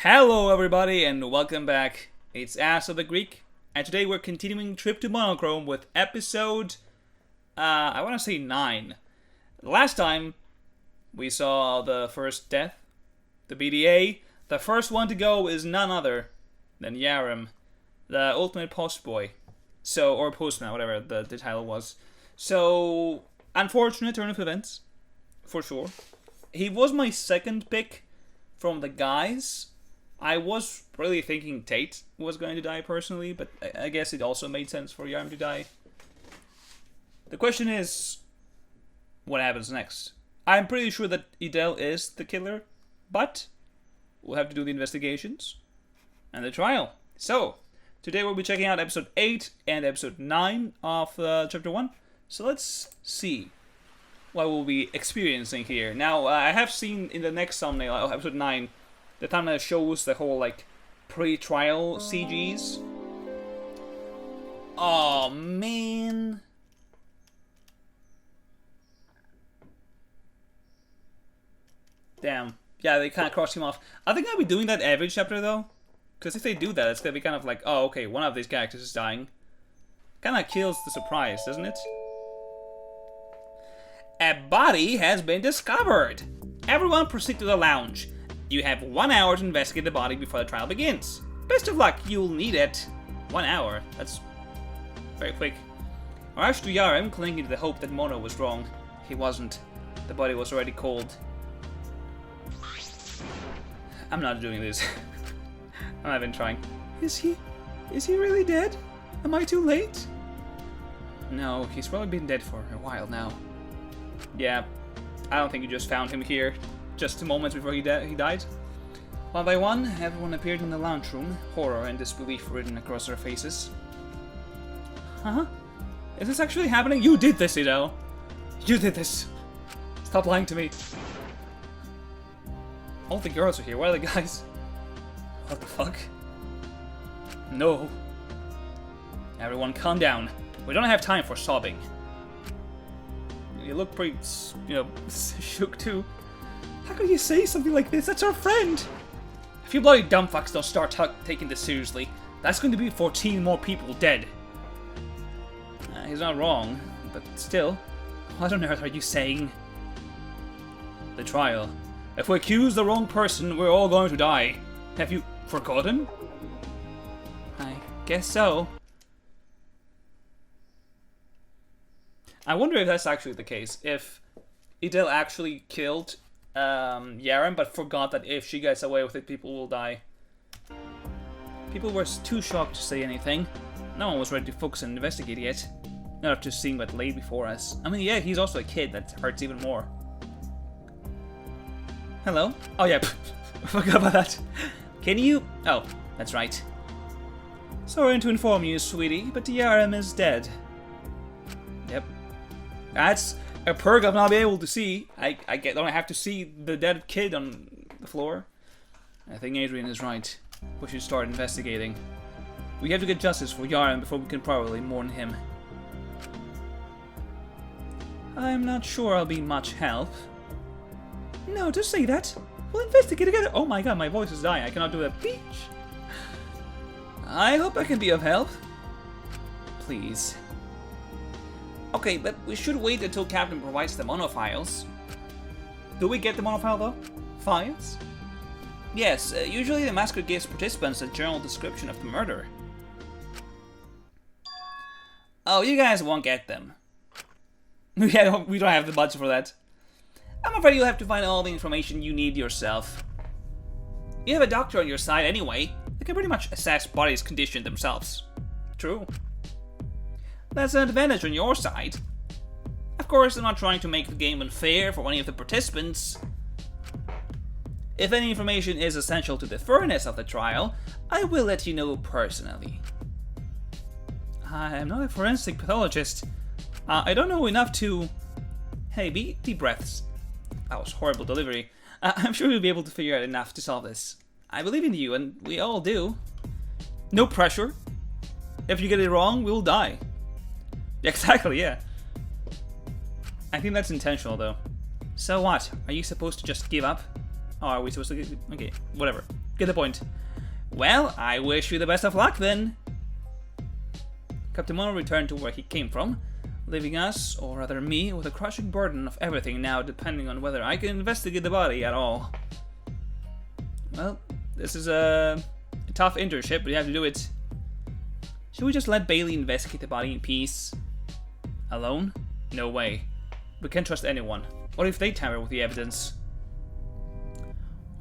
Hello everybody and welcome back. It's Ass of the Greek, and today we're continuing Trip to Monochrome with episode, I want to say 9. Last time, we saw the first death, the BDA. The first one to go is none other than Yarim, the ultimate postboy. Or postman, whatever the title was. So, unfortunate turn of events, for sure. He was my second pick from the guys. I was really thinking Tate was going to die personally, but I guess it also made sense for Yarim to die. The question is, what happens next? I'm pretty sure that Idel is the killer, but we'll have to do the investigations and the trial. So, today we'll be checking out episode 8 and episode 9 of chapter 1. So let's see what we'll be experiencing here. Now, I have seen in the next thumbnail of episode 9, the thumbnail shows the whole, pre-trial CGs. Oh, man. Damn. Yeah, they kind of crossed him off. I think I'll be doing that every chapter, though. Because if they do that, it's going to be kind of like, oh, okay, one of these characters is dying. Kind of kills the surprise, doesn't it? A body has been discovered. Everyone proceed to the lounge. You have 1 hour to investigate the body before the trial begins. Best of luck, you'll need it. 1 hour, that's very quick. I rushed to Yarim, clinging to the hope that Mono was wrong. He wasn't. The body was already cold. I'm not doing this. I'm not even trying. Is he really dead? Am I too late? No, he's probably been dead for a while now. Yeah, I don't think you just found him here just moments before he died. One by one, everyone appeared in the lounge room, horror and disbelief written across their faces. Huh? Is this actually happening? You did this, Idel. You did this. Stop lying to me. All the girls are here. Where are the guys? What the fuck? No. Everyone calm down. We don't have time for sobbing. You look pretty, shook too. How could you say something like this? That's our friend! If you bloody dumb fucks don't start taking this seriously, that's going to be 14 more people dead. He's not wrong, but still. What on earth are you saying? The trial. If we accuse the wrong person, we're all going to die. Have you forgotten? I guess so. I wonder if that's actually the case. If Idel actually killed Yarim, but forgot that if she gets away with it, people will die. People were too shocked to say anything. No one was ready to focus and investigate yet. Not after seeing what lay before us. I mean, yeah, he's also a kid. That hurts even more. Hello? Oh, yeah. I forgot about that. Can you... Oh, that's right. Sorry to inform you, sweetie, but Yarim is dead. Yep. That's a perk of not being able to see. I don't have to see the dead kid on the floor. I think Adrian is right. We should start investigating. We have to get justice for Yarim before we can properly mourn him. I'm not sure I'll be much help. No, just say that. We'll investigate together. Oh my god, my voice is dying. I cannot do that. Beach. I hope I can be of help. Please. Okay, but we should wait until Captain provides the monofiles. Do we get the monofile though? Files? Yes, usually the massacre gives participants a general description of the murder. Oh, you guys won't get them. We don't have the budget for that. I'm afraid you'll have to find all the information you need yourself. You have a doctor on your side anyway. They can pretty much assess bodies' condition themselves. True. That's an advantage on your side. Of course, I'm not trying to make the game unfair for any of the participants. If any information is essential to the fairness of the trial, I will let you know personally. I'm not a forensic pathologist. I don't know enough to... Hey, deep breaths. That was horrible delivery. I'm sure you'll be able to figure out enough to solve this. I believe in you, and we all do. No pressure. If you get it wrong, we'll die. Exactly, yeah. I think that's intentional, though. So what? Are you supposed to just give up? Oh, are we supposed to... Okay, whatever. Get the point. Well, I wish you the best of luck then. Captain Mono returned to where he came from, leaving us, or rather me, with a crushing burden of everything now depending on whether I can investigate the body at all. Well, this is a tough internship, but you have to do it. Should we just let Bailey investigate the body in peace? Alone? No way. We can't trust anyone. What if they tamper with the evidence?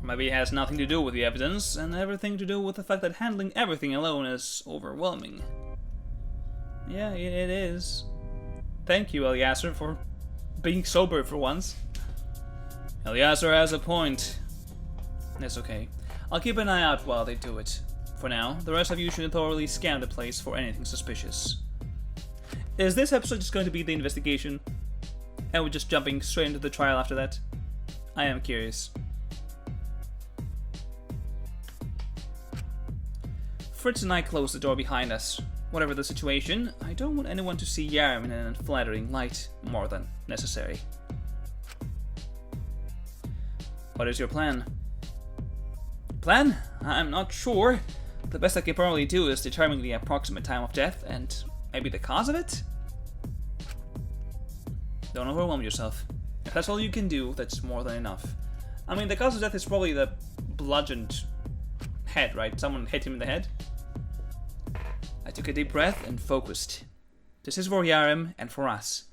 Or maybe it has nothing to do with the evidence, and everything to do with the fact that handling everything alone is overwhelming. Yeah, it is. Thank you, Eliasser, for being sober for once. Eliasser has a point. That's okay. I'll keep an eye out while they do it. For now, the rest of you should thoroughly scan the place for anything suspicious. Is this episode just going to be the investigation? And we're just jumping straight into the trial after that? I am curious. Fritz and I closed the door behind us. Whatever the situation, I don't want anyone to see Yaram in an unflattering light more than necessary. What is your plan? Plan? I'm not sure. The best I can probably do is determine the approximate time of death and maybe the cause of it? Don't overwhelm yourself. If that's all you can do, that's more than enough. I mean, the cause of death is probably the bludgeoned head, right? Someone hit him in the head. I took a deep breath and focused. This is for Yaram and for us.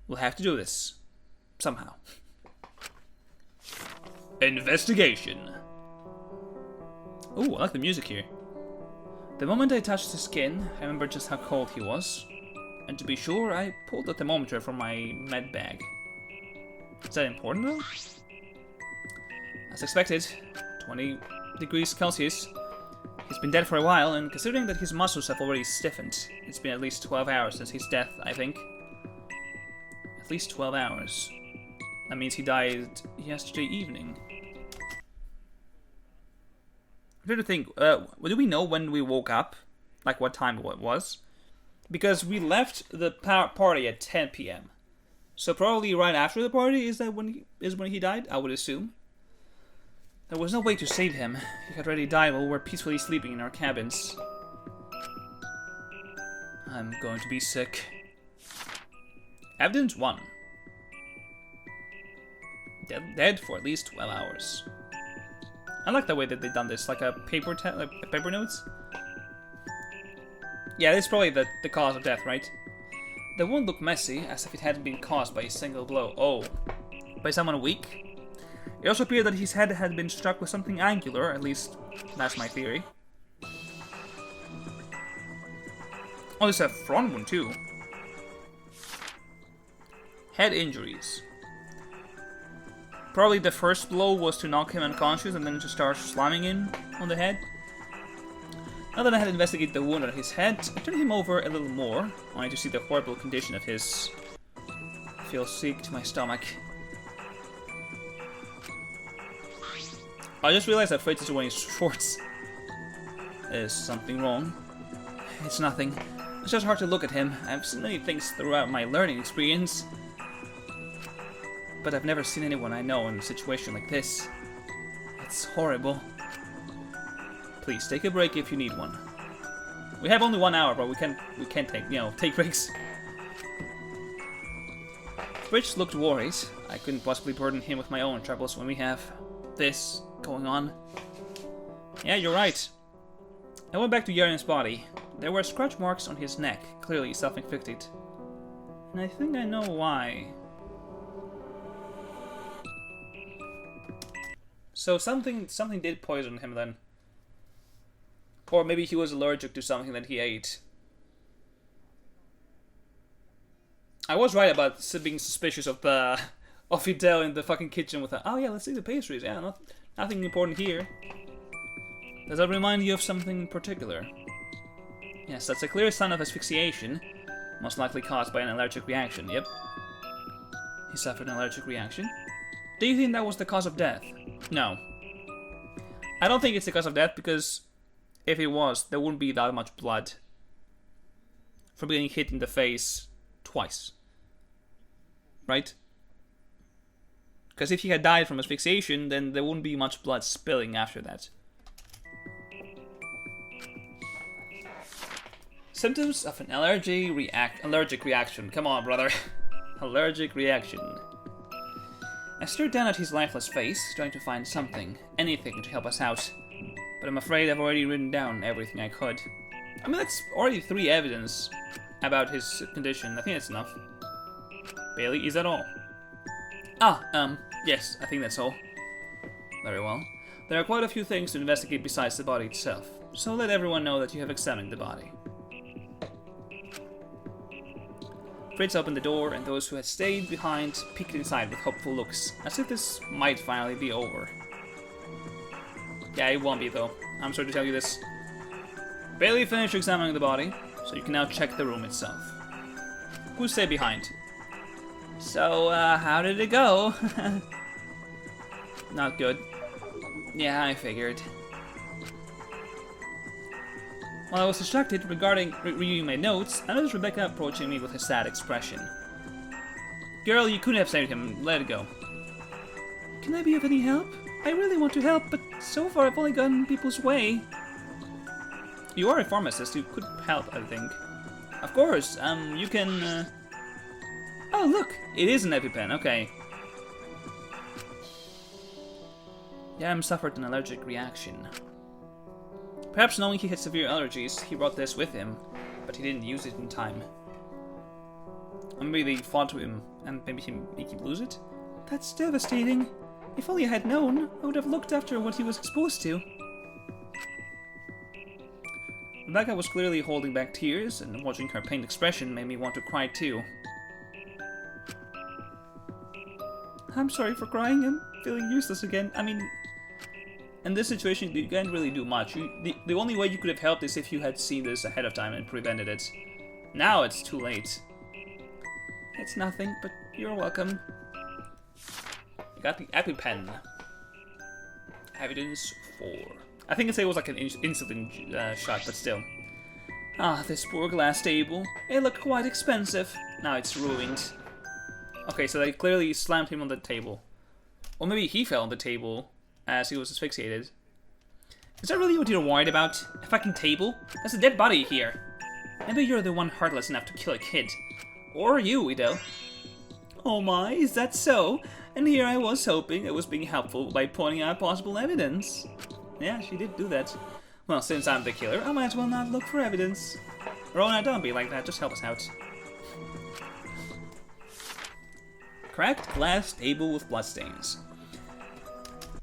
We'll have to do this. Somehow. Investigation. Ooh, I like the music here. The moment I touched his skin, I remembered just how cold he was. And to be sure, I pulled the thermometer from my med bag. Is that important though? As expected, 20 degrees Celsius. He's been dead for a while, and considering that his muscles have already stiffened, it's been at least 12 hours since his death, I think. At least 12 hours. That means he died yesterday evening. I'm trying to think, do we know when we woke up? Like what time it was? Because we left the party at 10 p.m. So probably right after the party is when he died, I would assume. There was no way to save him. He had already died while we were peacefully sleeping in our cabins. I'm going to be sick. Evidence 1. Dead for at least 12 hours. I like the way that they've done this, like a paper notes. Yeah, this is probably the cause of death, right? The wound looked messy, as if it hadn't been caused by a single blow. Oh, by someone weak? It also appeared that his head had been struck with something angular, at least that's my theory. Oh, there's a front one too. Head injuries. Probably the first blow was to knock him unconscious and then to start slamming him on the head. Now that I had investigated the wound on his head, I turned him over a little more, only to see the horrible condition of his... I feel sick to my stomach. I just realized that Fritz is wearing shorts. Is something wrong? It's nothing. It's just hard to look at him. I've seen many things throughout my learning experience. But I've never seen anyone I know in a situation like this. It's horrible. Please take a break if you need one. We have only 1 hour, but we can't take breaks. Fritz looked worried. I couldn't possibly burden him with my own troubles when we have this going on. Yeah, you're right. I went back to Yaren's body. There were scratch marks on his neck, clearly self-inflicted. And I think I know why. So something did poison him then. Or maybe he was allergic to something that he ate. I was right about being suspicious of Fidel in the fucking kitchen with that. Oh yeah, let's see the pastries. Yeah, nothing important here. Does that remind you of something in particular? Yes, that's a clear sign of asphyxiation. Most likely caused by an allergic reaction, yep. He suffered an allergic reaction. Do you think that was the cause of death? No. I don't think it's the cause of death because if it was, there wouldn't be that much blood from being hit in the face twice. Right? Because if he had died from asphyxiation, then there wouldn't be much blood spilling after that. Symptoms of an allergic reaction. Come on, brother. Allergic reaction. I stared down at his lifeless face, trying to find something, anything to help us out. But I'm afraid I've already written down everything I could. I mean, that's already 3 evidence about his condition. I think that's enough. Bailey, is that all? Yes, I think that's all. Very well. There are quite a few things to investigate besides the body itself, so let everyone know that you have examined the body. Fritz opened the door, and those who had stayed behind peeked inside with hopeful looks, as if this might finally be over. Yeah, it won't be though. I'm sorry to tell you this. Bailey finished examining the body, so you can now check the room itself. Who stayed behind? So, how did it go? Not good. Yeah, I figured. While I was distracted regarding reviewing my notes, I noticed Rebecca approaching me with a sad expression. Girl, you couldn't have saved him. Let it go. Can I be of any help? I really want to help, but so far I've only gotten people's way. You are a pharmacist. You could help, I think. Of course. You can... Oh, look! It is an EpiPen. Okay. Yam suffered an allergic reaction. Perhaps knowing he had severe allergies, he brought this with him, but he didn't use it in time. Or maybe they fought to him, and maybe he make him lose it? That's devastating. If only I had known, I would have looked after what he was exposed to. Rebecca was clearly holding back tears, and watching her pained expression made me want to cry too. I'm sorry for crying. I'm feeling useless again. I mean, in this situation, you can't really do much. The only way you could have helped is if you had seen this ahead of time and prevented it. Now it's too late. It's nothing, but you're welcome. You got the EpiPen. Evidence 4. I think it was like an insulin shot, but still. Ah, this poor glass table. It looked quite expensive. Now it's ruined. Okay, so they clearly slammed him on the table. Or maybe he fell on the table as he was asphyxiated. Is that really what you're worried about? A fucking table? There's a dead body here. Maybe you're the one heartless enough to kill a kid. Or you, Ido. Oh my, is that so? And here I was hoping I was being helpful by pointing out possible evidence. Yeah, she did do that. Well, since I'm the killer, I might as well not look for evidence. Rona, don't be like that, just help us out. Cracked glass table with bloodstains.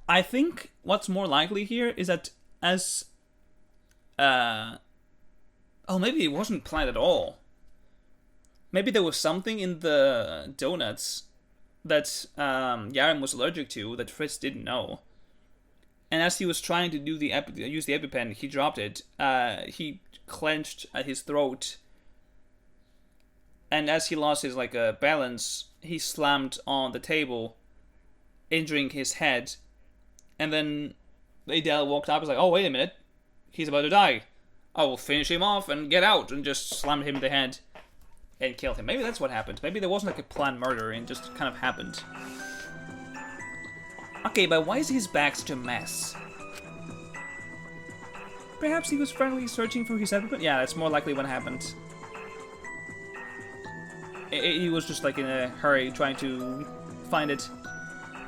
I think what's more likely here is that as... oh, maybe it wasn't planned at all. Maybe there was something in the donuts that Yaren was allergic to that Fritz didn't know. And as he was trying to do use the EpiPen, he dropped it. He clenched at his throat. And as he lost his balance, he slammed on the table, injuring his head. And then Adele walked up and was like, oh, wait a minute. He's about to die. I will finish him off and get out. And just slammed him in the head and killed him. Maybe that's what happened. Maybe there wasn't a planned murder and it just kind of happened. Okay, but why is his bag such a mess? Perhaps he was frantically searching for his EpiPen? Yeah, that's more likely what happened. He was just in a hurry trying to find it.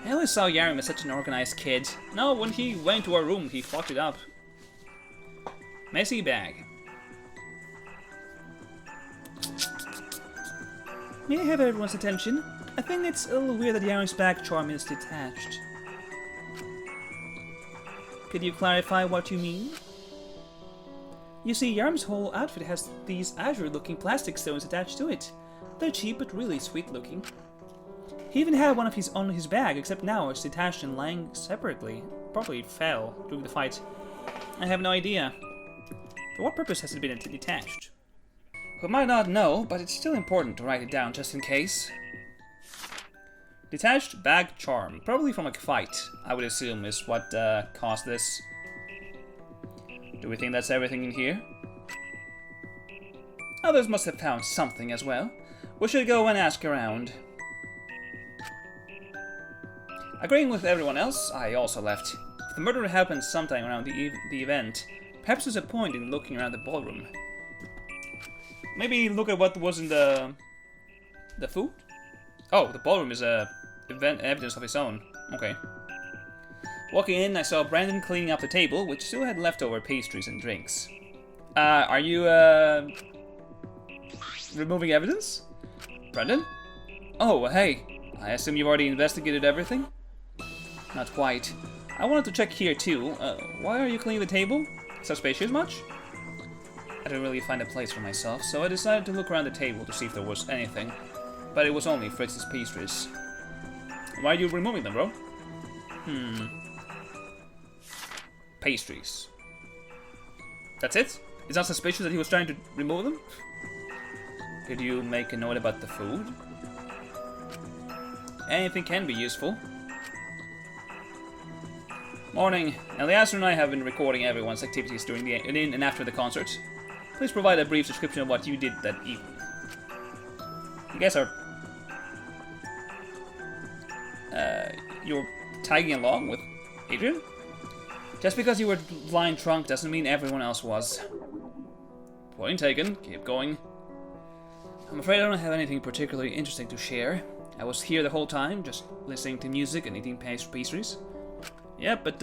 I always saw Yaren as such an organized kid. No, when he went to our room, he fucked it up. Messy bag. May I have everyone's attention? I think it's a little weird that Yaren's bag charm is detached. Could you clarify what you mean? You see, Yarm's whole outfit has these azure-looking plastic stones attached to it. They're cheap but really sweet-looking. He even had one of his on his bag, except now it's detached and lying separately. Probably it fell during the fight. I have no idea. For what purpose has it been detached? We might not know, but it's still important to write it down just in case. Detached bag charm. Probably from a fight, I would assume, is what caused this. Do we think that's everything in here? Others must have found something as well. We should go and ask around. Agreeing with everyone else, I also left. If the murder happened sometime around the event, perhaps there's a point in looking around the ballroom. maybe look at what was in the food? Oh, the ballroom is a event evidence of its own. Okay. Walking in, I saw Brandon cleaning up the table, which still had leftover pastries and drinks. Are you, removing evidence? Brandon? Oh, hey. I assume you've already investigated everything? Not quite. I wanted to check here, too. Why are you cleaning the table? Suspicious much? I didn't really find a place for myself, so I decided to look around the table to see if there was anything. But it was only Fritz's pastries. Why are you removing them, bro? Pastries. That's it? It's not suspicious that he was trying to remove them? Did you make a note about the food? Anything can be useful. Morning. Elias and I have been recording everyone's activities during the in and after the concert. Please provide a brief description of what you did that evening. Yes, sir. You're tagging along with Adrian? Just because you were blind drunk doesn't mean everyone else was. Point taken. Keep going. I'm afraid I don't have anything particularly interesting to share. I was here the whole time, just listening to music and eating pastries. Yeah, but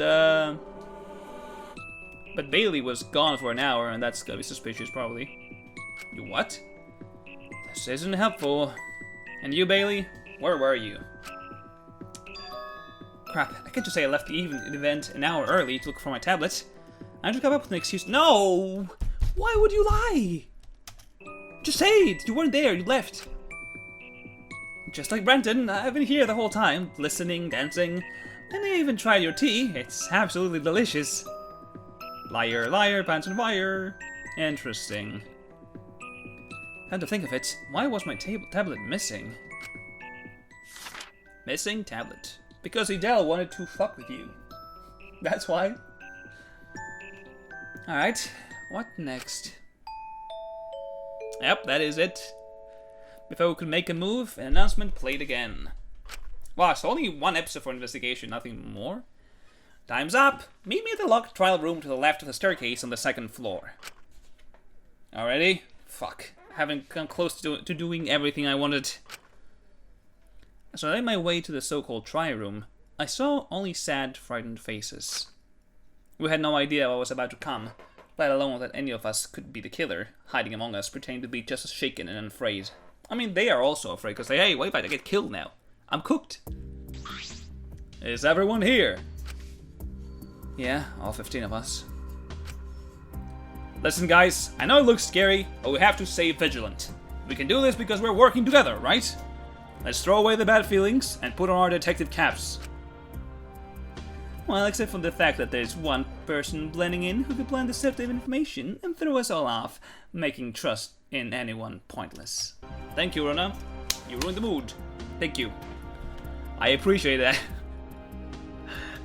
Bailey was gone for an hour, and that's gonna be suspicious, probably. You what? This isn't helpful. And you, Bailey? Where were you? Crap, I can't just say I left the event an hour early to look for my tablet. I just come up with an excuse. No! Why would you lie? Just say it! You weren't there, you left. Just like Brenton, I've been here the whole time, listening, dancing, and I even tried your tea. It's absolutely delicious. Liar, liar, pants on fire. Interesting. Come to think of it, why was my tablet missing? Missing tablet. Because Adele wanted to fuck with you. That's why. Alright, what next? Yep, that is it. Before we could make a move, an announcement played again. Wow, so only one episode for investigation, nothing more? Time's up! Meet me at the locked trial room to the left of the staircase on the second floor. Already? Fuck. Haven't come close to doing everything I wanted. As I made my way to the so-called trial room, I saw only sad, frightened faces. We had no idea what was about to come, let alone that any of us could be the killer, hiding among us, pretending to be just as shaken and unafraid. I mean, they are also afraid, because hey, what if I get killed now? I'm cooked. Is everyone here? Yeah, all 15 of us. Listen guys, I know it looks scary, but we have to stay vigilant. We can do this because we're working together, right? Let's throw away the bad feelings and put on our detective caps. Well, except for the fact that there's one person blending in who could blend deceptive information and throw us all off, making trust in anyone pointless. Thank you, Rona. You ruined the mood. Thank you. I appreciate that.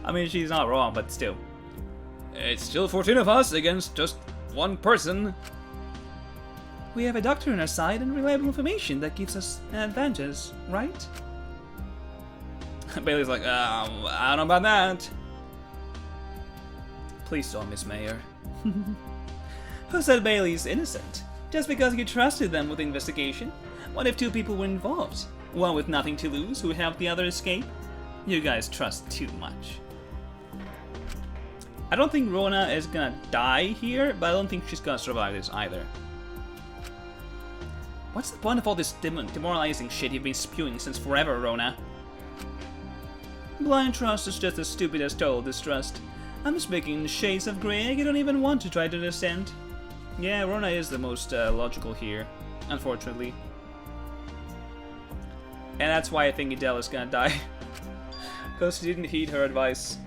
I mean, she's not wrong, but still. It's still 14 of us against just one person. We have a doctor on our side and reliable information that gives us an advantage, right? Bailey's like, I don't know about that. Please don't, Miss Mayor. Who said Bailey's innocent? Just because you trusted them with the investigation? What if two people were involved? One with nothing to lose who helped the other escape? You guys trust too much. I don't think Rona is gonna die here, but I don't think she's gonna survive this either. What's the point of all this demoralizing shit you've been spewing since forever, Rona? Blind trust is just as stupid as total distrust. I'm speaking in shades of grey you don't even want to try to understand. Yeah, Rona is the most logical here, unfortunately. And that's why I think Adele is gonna die. Because she didn't heed her advice.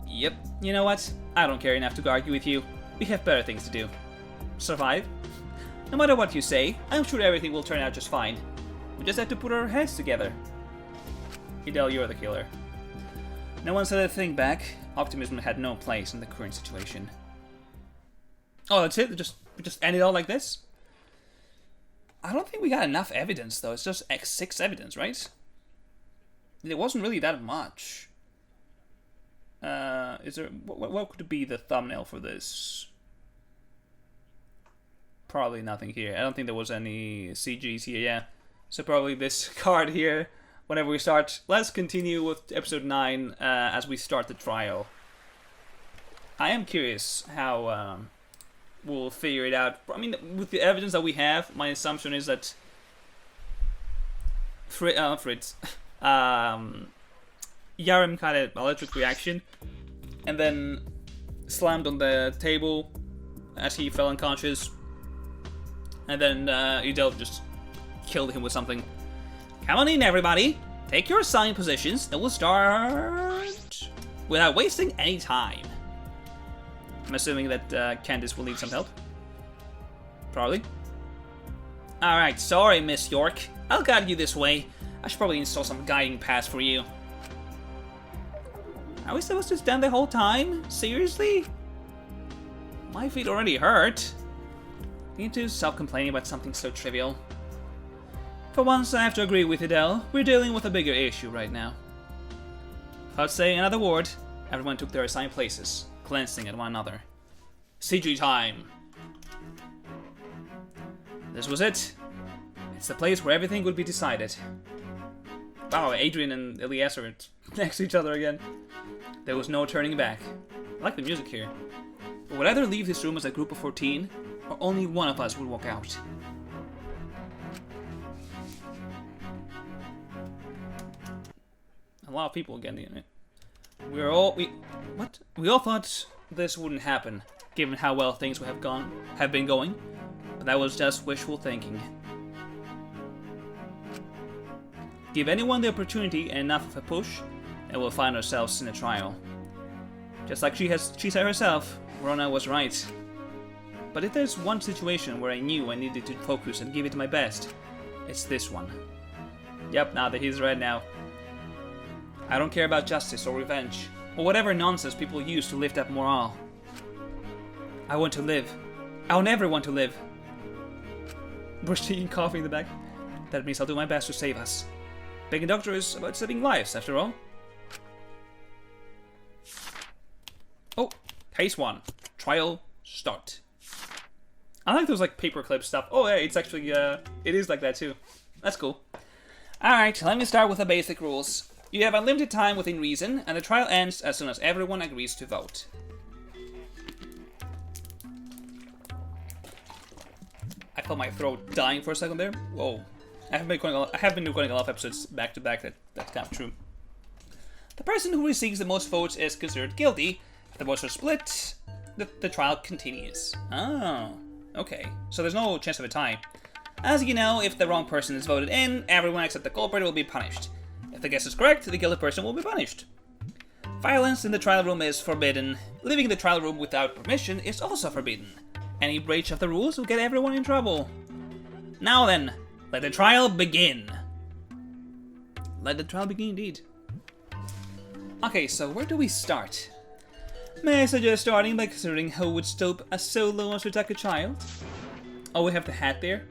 Yep, you know what? I don't care enough to argue with you. We have better things to do. Survive? No matter what you say, I'm sure everything will turn out just fine. We just have to put our heads together. Adele, you're the killer. No one said a thing back. Optimism had no place in the current situation. Oh, that's it? We just end it all like this? I don't think we got enough evidence, though. It's just X6 evidence, right? It wasn't really that much. Is there... What could be the thumbnail for this? Probably nothing here. I don't think there was any CGs here, yeah. So probably this card here whenever we start. Let's continue with episode 9 as we start the trial. I am curious how we'll figure it out. I mean, with the evidence that we have, my assumption is that Fritz, Yarim had an electric reaction and then slammed on the table as he fell unconscious, and then Idel just killed him with something. Come on in, everybody. Take your assigned positions and we'll start without wasting any time. I'm assuming that Candace will need some help. Probably. Alright, sorry, Miss York. I'll guide you this way. I should probably install some guiding paths for you. Are we supposed to stand the whole time? Seriously? My feet already hurt. You need to stop complaining about something so trivial. For once, I have to agree with Idel. We're dealing with a bigger issue right now. Without saying another word, everyone took their assigned places, glancing at one another. CG time! This was it. It's the place where everything would be decided. Wow, Adrian and Eliezer are next to each other again. There was no turning back. I like the music here. We would either leave this room as a group of 14, or only one of us would walk out. A lot of people again in it. We all thought this wouldn't happen, given how well things have been going, but that was just wishful thinking. Give anyone the opportunity and enough of a push, and we'll find ourselves in a trial. Just like she said herself, Rona was right. But if there's one situation where I knew I needed to focus and give it my best, it's this one. Yep, now that he's red now. I don't care about justice or revenge, or whatever nonsense people use to lift up morale. I want to live. I'll never want to live. Bush taking coffee in the back. That means I'll do my best to save us. Being a doctor is about saving lives, after all. Oh, case 1. Trial start. I like those like paperclip stuff. Oh yeah, it's actually, it is like that too. That's cool. Alright, let me start with the basic rules. You have unlimited time within reason, and the trial ends as soon as everyone agrees to vote. I felt my throat dying for a second there. Whoa. I have been recording a lot of episodes back to back, that's kind of true. The person who receives the most votes is considered guilty. If the votes are split, the trial continues. Oh, okay. So there's no chance of a tie. As you know, if the wrong person is voted in, everyone except the culprit will be punished. If the guess is correct, the guilty person will be punished. Violence in the trial room is forbidden. Leaving the trial room without permission is also forbidden. Any breach of the rules will get everyone in trouble. Now then, let the trial begin. Let the trial begin, indeed. Okay, so where do we start? May I suggest starting by considering who would stoop as so low as to attack a child? Oh, we have the hat there.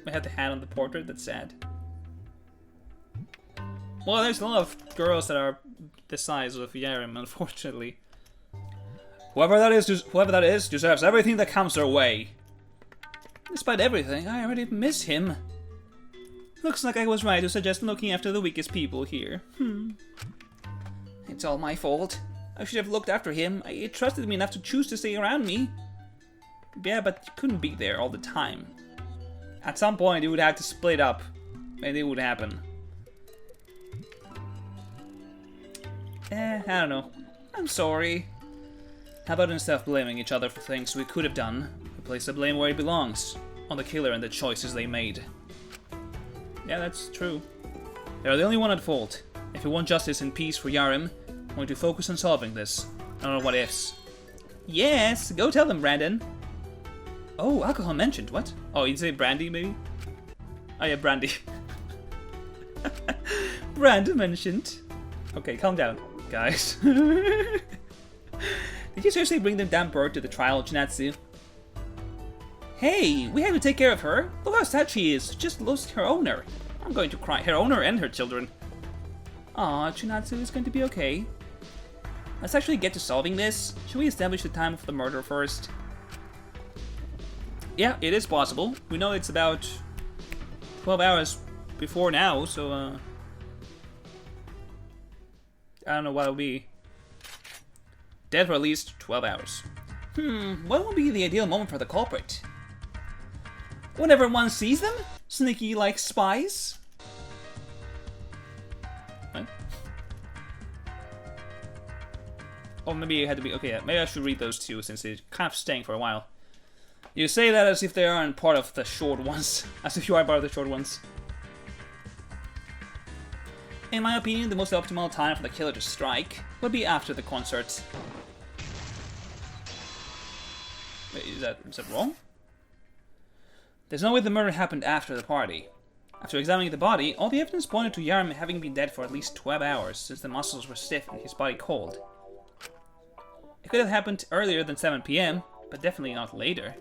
We have the hat on the portrait, that's sad. Well, there's a lot of girls that are the size of Yarim, unfortunately. Whoever that is deserves everything that comes their way. Despite everything, I already miss him. Looks like I was right to suggest looking after the weakest people here. It's all my fault. I should have looked after him. He trusted me enough to choose to stay around me. Yeah, but you couldn't be there all the time. At some point, you would have to split up, and it would happen. I don't know. I'm sorry. How about instead of blaming each other for things we could have done, we place the blame where it belongs, on the killer and the choices they made. Yeah, that's true. They're the only one at fault. If we want justice and peace for Yarim, we need to focus on solving this. I don't know what ifs. Yes, go tell them, Brandon. Oh, alcohol mentioned. What? Oh, you'd say brandy, maybe? Oh yeah, brandy. Brandon mentioned. Okay, calm down, guys. Did you seriously bring the damn bird to the trial, Chinatsu? Hey, we have to take care of her. Look how sad she is. She just lost her owner. I'm going to cry. Her owner and her children. Aw, Chinatsu is going to be okay. Let's actually get to solving this. Should we establish the time of the murder first? Yeah, it is possible. We know it's about 12 hours before now, so I don't know what it'll be. Dead for at least 12 hours. What would be the ideal moment for the culprit? When everyone sees them? Sneaky like spies? What? Oh, maybe it had to be... Okay, yeah, maybe I should read those two since they're kind of staying for a while. You say that as if they aren't part of the short ones. As if you are part of the short ones. In my opinion, the most optimal time for the killer to strike would be after the concert. Wait, is that wrong? There's no way the murder happened after the party. After examining the body, all the evidence pointed to Yarm having been dead for at least 12 hours, since the muscles were stiff and his body cold. It could have happened earlier than 7 PM, but definitely not later.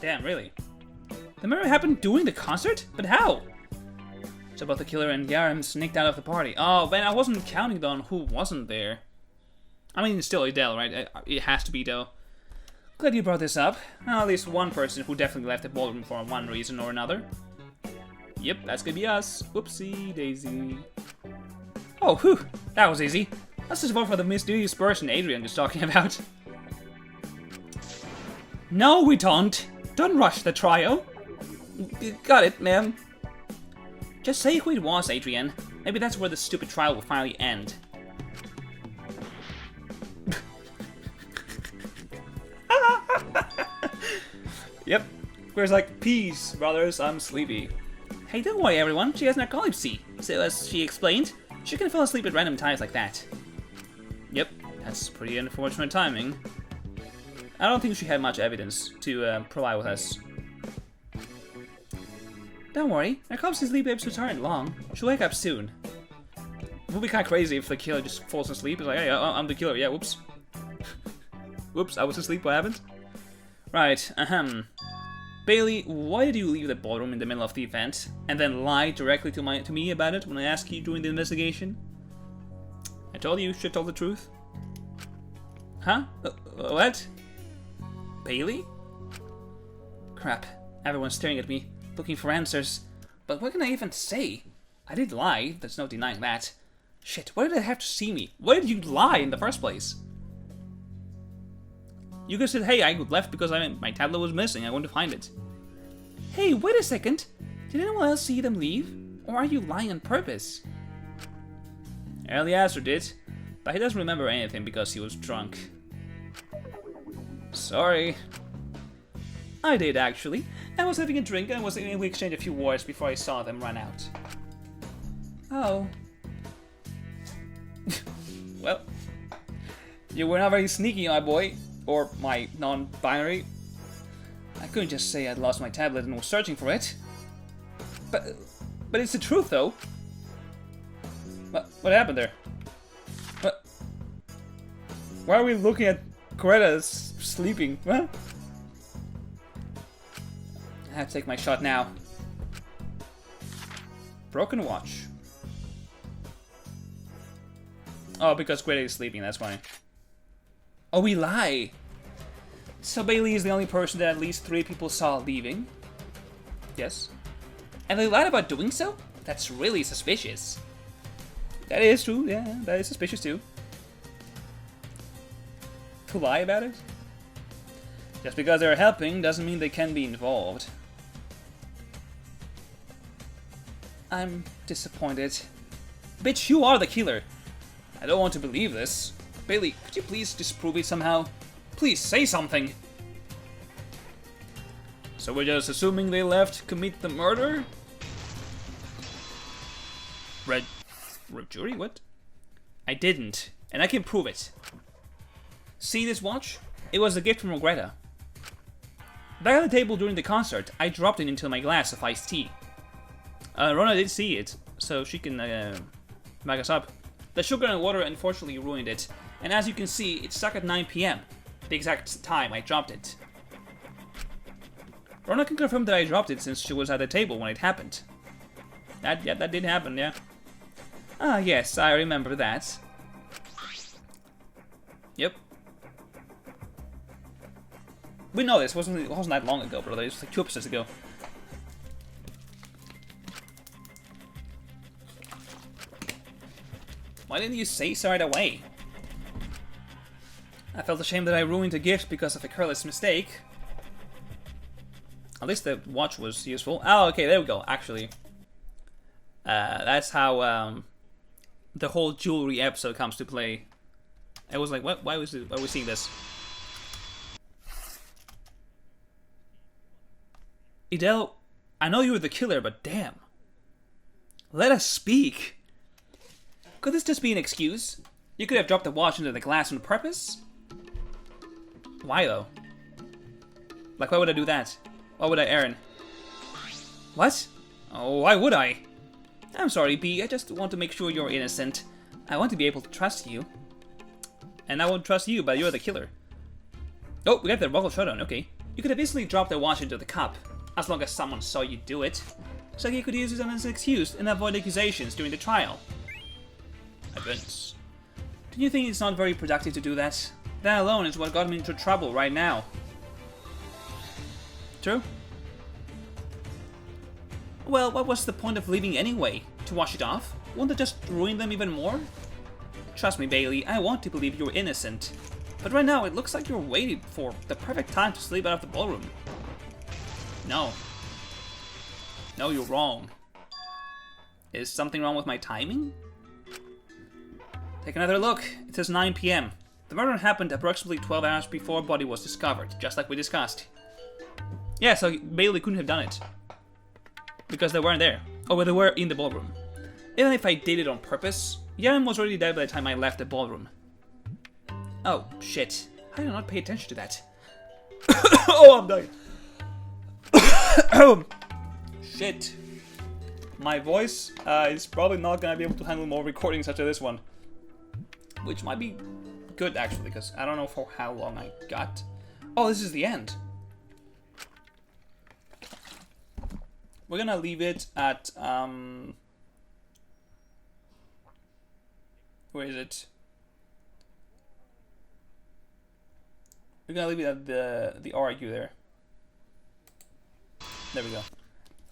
Damn, really? The murder happened during the concert? But how? So both the killer and Yarm sneaked out of the party. Oh, man, I wasn't counting on who wasn't there. I mean, it's still Adele, right? It has to be, though. Glad you brought this up. At least one person who definitely left the ballroom for one reason or another. Yep, that's gonna be us. Whoopsie daisy. Oh, whew, that was easy. Let's just vote for the mysterious person Adrian was talking about. No, we don't. Don't rush the trial. Got it, ma'am. Just say who it was, Adrian. Maybe that's where the stupid trial will finally end. Yep. Where's like, peace, brothers, I'm sleepy. Hey, don't worry, everyone. She has narcolepsy. So, as she explained, she can fall asleep at random times like that. Yep, that's pretty unfortunate timing. I don't think she had much evidence to provide with us. Don't worry, narcolepsy sleep episodes aren't long. She'll wake up soon. It would be kind of crazy if the killer just falls asleep. It's like, hey, I'm the killer. Yeah, whoops. Whoops, I was asleep. What happened? Right, Bailey, why did you leave the ballroom in the middle of the event and then lie directly to me about it when I asked you during the investigation? I told you should tell the truth. Huh? What? Bailey? Crap, everyone's staring at me, looking for answers. But what can I even say? I did lie, there's no denying that. Shit, why did they have to see me? Why did you lie in the first place? You could have said, hey, I left because my tablet was missing, I want to find it. Hey, wait a second. Did anyone else see them leave? Or are you lying on purpose? Eliezer did, but he doesn't remember anything because he was drunk. Sorry. I did, actually. I was having a drink and we exchanged a few words before I saw them run out. Oh. Well, you were not very sneaky, my boy. Or my non-binary. I couldn't just say I'd lost my tablet and was searching for it. But it's the truth, though. What happened there? What? Why are we looking at Greta sleeping? What? I have to take my shot now. Broken watch. Oh, because Greta is sleeping, that's why. Oh, we lie! So Bailey is the only person that at least 3 people saw leaving. Yes. And they lied about doing so? That's really suspicious. That is true, yeah, that is suspicious too. To lie about it? Just because they're helping doesn't mean they can be involved. I'm disappointed. Bitch, you are the killer! I don't want to believe this. Bailey, could you please disprove it somehow? Please say something! So we're just assuming they left to commit the murder? Red jury? What? I didn't, and I can prove it. See this watch? It was a gift from Greta. Back at the table during the concert, I dropped it into my glass of iced tea. Rona did see it, so she can back us up. The sugar and water unfortunately ruined it. And as you can see, it stuck at 9 PM, the exact time I dropped it. Rona can confirm that I dropped it since she was at the table when it happened. That did happen, yeah. Ah, yes, I remember that. Yep. We know this. It wasn't that long ago, brother. It was like 2 episodes ago. Why didn't you say so right away? I felt ashamed that I ruined a gift because of a careless mistake. At least the watch was useful. Oh, okay, there we go, actually. That's how the whole jewelry episode comes to play. I was like, what? Why are we seeing this? Idel, I know you were the killer, but damn. Let us speak. Could this just be an excuse? You could have dropped the watch into the glass on purpose? Why, though? Like, why would I do that? Why would I, Aaron? What? Oh, why would I? I'm sorry, B. I just want to make sure you're innocent. I want to be able to trust you. And I won't trust you, but you're the killer. Oh, we got the buckle showdown, okay. You could have easily dropped the watch into the cup, as long as someone saw you do it. So you could use it as an excuse and avoid accusations during the trial. My goodness. Do you think it's not very productive to do that? That alone is what got me into trouble right now. True? Well, what was the point of leaving anyway? To wash it off? Wouldn't it just ruin them even more? Trust me, Bailey, I want to believe you're innocent. But right now, it looks like you're waiting for the perfect time to slip out of the ballroom. No. No, you're wrong. Is something wrong with my timing? Take another look. It says 9 PM. The murder happened approximately 12 hours before body was discovered, just like we discussed. Yeah, so Bailey couldn't have done it. Because they weren't there. Oh, well, they were in the ballroom. Even if I did it on purpose, Yaren was already dead by the time I left the ballroom. Oh, shit. I did not pay attention to that. Oh, I'm dying. Shit. My voice is probably not gonna be able to handle more recordings such as this one. Which might be good, actually, because I don't know for how long I got. Oh, this is the end. We're gonna leave it at, where is it? We're gonna leave it at the argue there. There we go.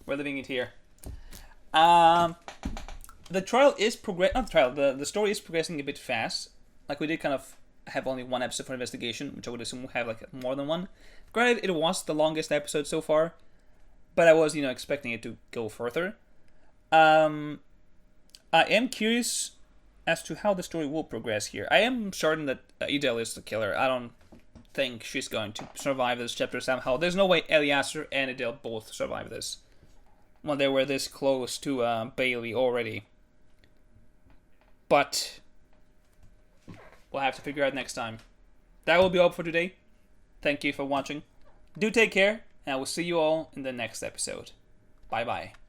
We're leaving it here. The trial is the story is progressing a bit fast. Like, we did kind of have only 1 episode for investigation, which I would assume we'll have like more than 1. Granted, it was the longest episode so far, but I was, expecting it to go further. I am curious as to how the story will progress here. I am certain that Idel is the killer. I don't think she's going to survive this chapter somehow. There's no way Eliezer and Idel both survive this. Well, they were this close to Bailey already. But we'll have to figure out next time. That will be all for today. Thank you for watching. Do take care, and I will see you all in the next episode. Bye-bye.